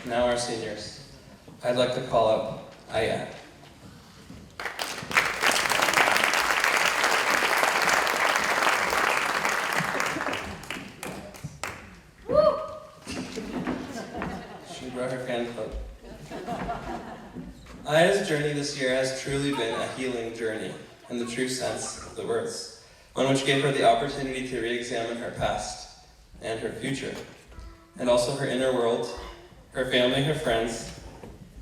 now our seniors. I'd like to call up Aya. She brought her fan club. Aya's journey this year has truly been a healing journey, in the true sense of the words, one which gave her the opportunity to re-examine her past and her future, and also her inner world, her family, her friends,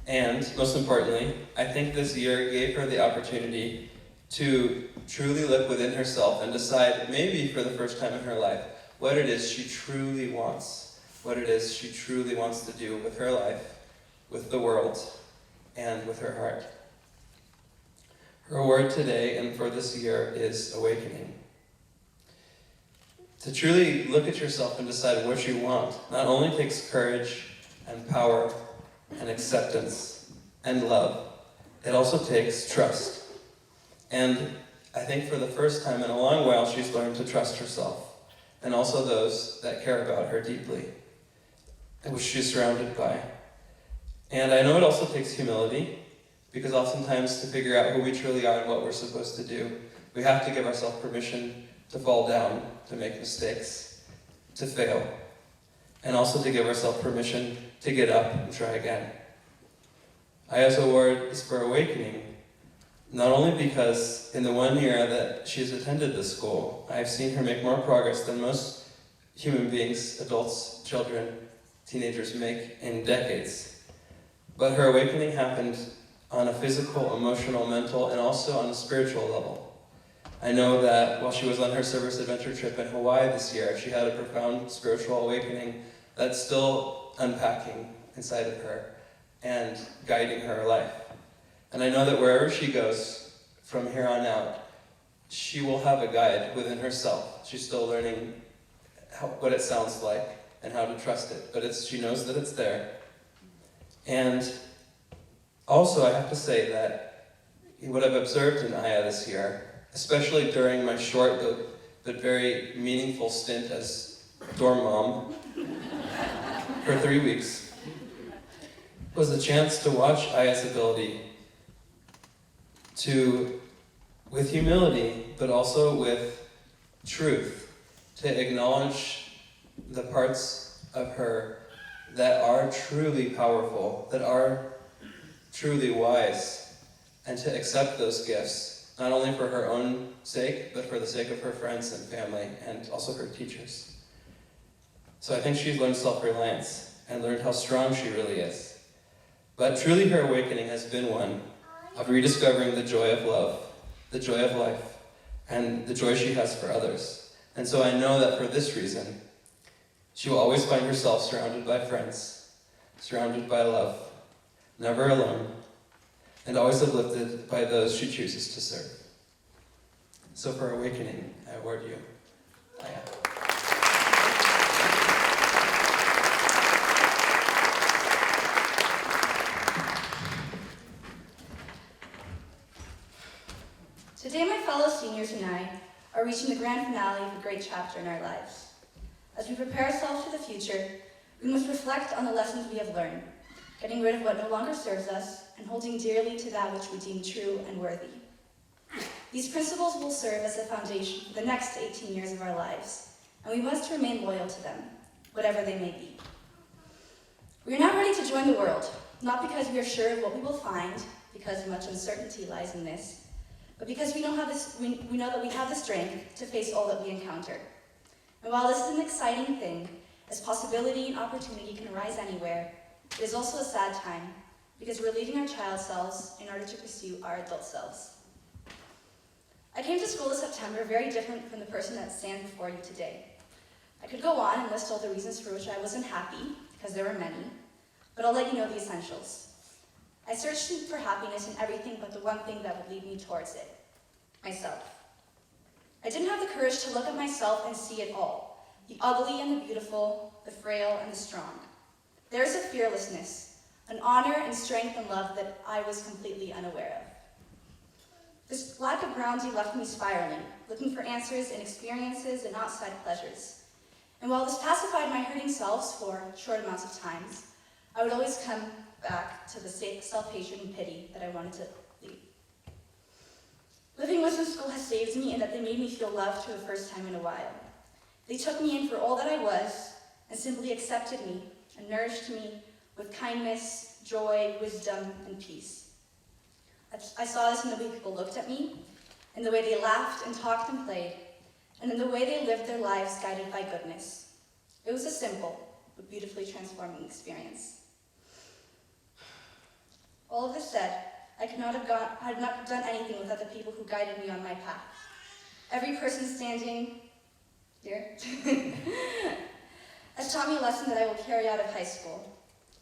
and, most importantly, I think this year gave her the opportunity to truly look within herself and decide, maybe for the first time in her life, what it is she truly wants, what it is she truly wants to do with her life, with the world, and with her heart. Her word today and for this year is awakening. To truly look at yourself and decide what you want not only takes courage and power and acceptance and love, it also takes trust. And I think for the first time in a long while, she's learned to trust herself and also those that care about her deeply, which she's surrounded by. And I know it also takes humility, because oftentimes to figure out who we truly are and what we're supposed to do, we have to give ourselves permission to fall down, to make mistakes, to fail, and also to give ourselves permission to get up and try again. Aya's award is for awakening, not only because in the 1 year that she's attended this school, I've seen her make more progress than most human beings, adults, children, teenagers make in decades, but her awakening happened on a physical, emotional, mental, and also on a spiritual level. I know that while she was on her service adventure trip in Hawaii this year, she had a profound spiritual awakening that's still unpacking inside of her and guiding her life. And I know that wherever she goes from here on out, she will have a guide within herself. She's still learning what it sounds like and how to trust it, but she knows that it's there. And also, I have to say that what I've observed in Aya this year, especially during my short but very meaningful stint as dorm mom for 3 weeks, was a chance to watch Aya's ability to, with humility, but also with truth, to acknowledge the parts of her that are truly powerful, that are truly wise, and to accept those gifts, not only for her own sake, but for the sake of her friends and family, and also her teachers. So I think she's learned self-reliance, and learned how strong she really is. But truly her awakening has been one of rediscovering the joy of love, the joy of life, and the joy she has for others. And so I know that for this reason, she will always find herself surrounded by friends, surrounded by love, never alone, and always uplifted by those she chooses to serve. So for awakening, I award you Aya. Today, my fellow seniors and I are reaching the grand finale of a great chapter in our lives. As we prepare ourselves for the future, we must reflect on the lessons we have learned, getting rid of what no longer serves us, and holding dearly to that which we deem true and worthy. These principles will serve as the foundation for the next 18 years of our lives, and we must remain loyal to them, whatever they may be. We are now ready to join the world, not because we are sure of what we will find, because much uncertainty lies in this, but because we know that we have the strength to face all that we encounter. And while this is an exciting thing, as possibility and opportunity can arise anywhere, it is also a sad time, because we're leaving our child selves in order to pursue our adult selves. I came to school this September very different from the person that stands before you today. I could go on and list all the reasons for which I wasn't happy, because there were many, but I'll let you know the essentials. I searched for happiness in everything but the one thing that would lead me towards it, myself. I didn't have the courage to look at myself and see it all, the ugly and the beautiful, the frail and the strong. There is a fearlessness, an honor and strength and love that I was completely unaware of. This lack of grounding left me spiraling, looking for answers in experiences and outside pleasures. And while this pacified my hurting selves for short amounts of time, I would always come back to the self-hatred and pity that I wanted to leave. Living Wisdom School has saved me in that they made me feel loved for the first time in a while. They took me in for all that I was and simply accepted me and nourished me with kindness, joy, wisdom, and peace. I saw this in the way people looked at me, in the way they laughed and talked and played, and in the way they lived their lives guided by goodness. It was a simple but beautifully transforming experience. All of this said, I had not done anything without the people who guided me on my path. Every person standing here has taught me a lesson that I will carry out of high school.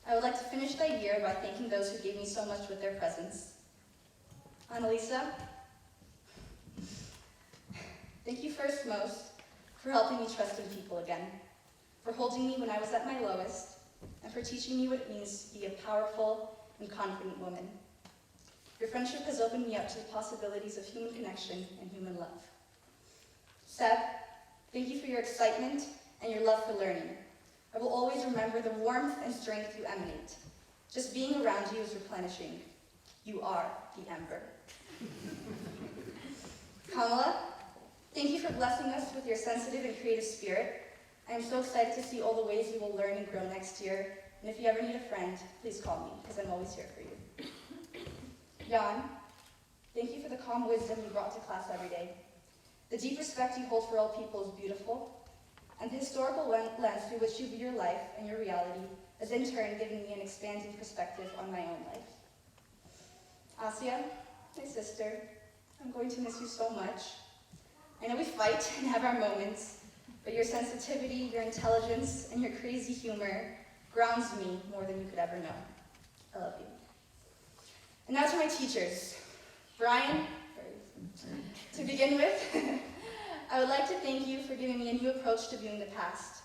I would like to finish the year by thanking those who gave me so much with their presence. Annalisa, thank you first most for helping me trust in people again, for holding me when I was at my lowest, and for teaching me what it means to be a powerful and confident woman. Your friendship has opened me up to the possibilities of human connection and human love. Seb, thank you for your excitement and your love for learning. I will always remember the warmth and strength you emanate. Just being around you is replenishing. You are the ember. Kamala, thank you for blessing us with your sensitive and creative spirit. I am so excited to see all the ways you will learn and grow next year. And if you ever need a friend, please call me, because I'm always here for you. Jan, thank you for the calm wisdom you brought to class every day. The deep respect you hold for all people is beautiful, and the historical lens through which you view your life and your reality has in turn given me an expanded perspective on my own life. Asya, my sister, I'm going to miss you so much. I know we fight and have our moments, but your sensitivity, your intelligence, and your crazy humor grounds me more than you could ever know. I love you. And now to my teachers. Brian, to begin with, I would like to thank you for giving me a new approach to viewing the past.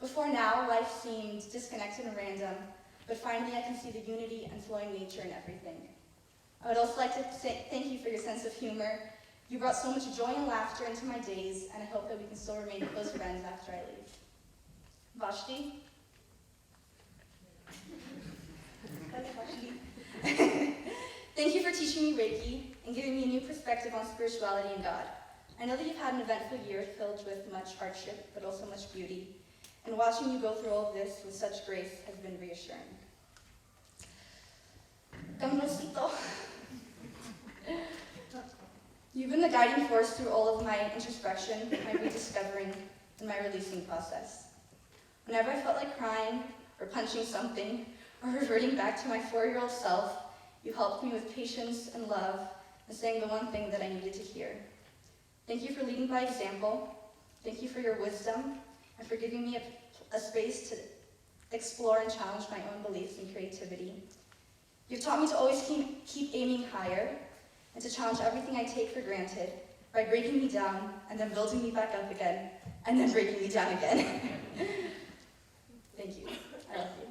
Before now, life seemed disconnected and random, but finally I can see the unity and flowing nature in everything. I would also like to say thank you for your sense of humor. You brought so much joy and laughter into my days, and I hope that we can still remain close friends after I leave. Vashti? Thank you for teaching me Reiki and giving me a new perspective on spirituality and God. I know that you've had an eventful year filled with much hardship, but also much beauty, and watching you go through all of this with such grace has been reassuring. Gamrosito. You've been the guiding force through all of my introspection, my rediscovering, and my releasing process. Whenever I felt like crying, or punching something, or reverting back to my 4-year-old self, you helped me with patience and love, and saying the one thing that I needed to hear. Thank you for leading by example. Thank you for your wisdom, and for giving me a space to explore and challenge my own beliefs and creativity. You've taught me to always keep aiming higher, and to challenge everything I take for granted by breaking me down, and then building me back up again, and then breaking me down again. Thank you. I love you.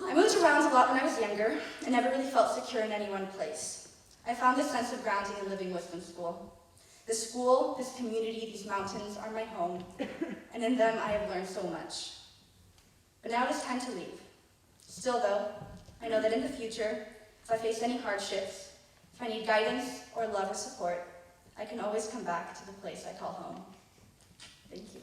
I moved around a lot when I was younger, and never really felt secure in any one place. I found this sense of grounding in Living Wisdom School. This school, this community, these mountains are my home, and in them I have learned so much. But now it is time to leave. Still though, I know that in the future, if I face any hardships, if I need guidance or love or support, I can always come back to the place I call home. Thank you.